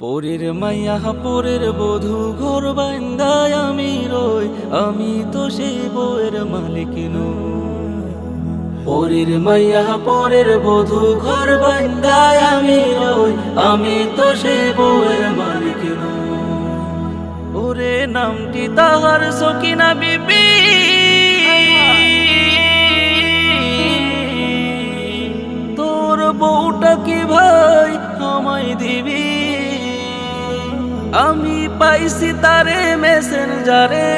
পরের মাইয়া পরের বধূ ঘর বান্দায় আমি রই, আমি তো সেই বউয়ের মালিক নই। পরের মাইয়া পরের বধূ ঘর বান্দায় আমি রই, আমি তো সেই বউয়ের মালিক নই। ওরে নামটি তাহার সকিনা বিবি, তোর বউটা কি ভাই আমায় দিবি? আমি পাইছি তারে মেসেঞ্জারে,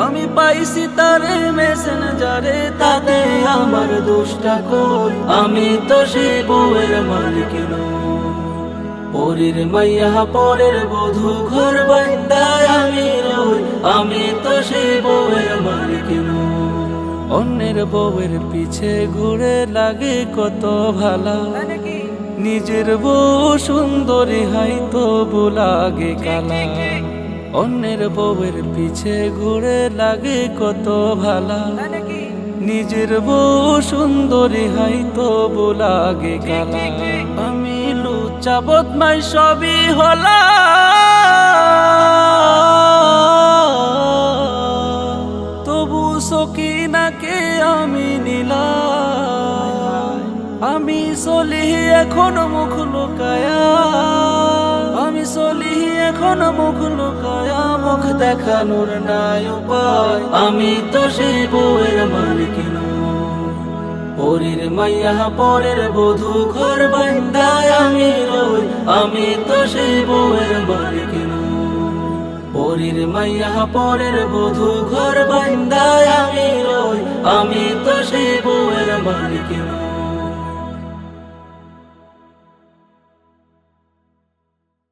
আমি পাইছি তারে মেসেঞ্জারে, তাতে আমার দোষটা কই? আমি তো সেই বউয়ের মালিক নই। পরের মাইয়া পরের বধূ ঘর বান্দায় আমি রই, আমি তো সেই বউয়ের মালিক নই। অন্যের বউয়ের পিছে ঘুরে লাগে কত ভালা, নিজের বউ সুন্দরী হাই তবু লাগে কালা। অন্যের বউয়ের পিছে ঘুরে লাগে কত ভালা, নিজের বউ সুন্দরী হাই তবু লাগে কালা। আমি লুচ্চা বদমাই সবই হলা, তবু সকিনাকে আমি নিলাম। আমি চলি এখন মুখ লুকায়া, আমি চলি এখন মুখ লুকায়া, মুখ দেখানোর নাই উপায়। আমি তো সেই বউয়ের মালিক নই। পরের মাইয়া পরের বধূ ঘর বান্দায় আমি রই, আমি তো সেই বউয়ের মালিক নই। পরের মাইয়া পরের বধূ ঘর বান্দায় আমি রই, আমি তো সেই বউয়ের মালিক নই।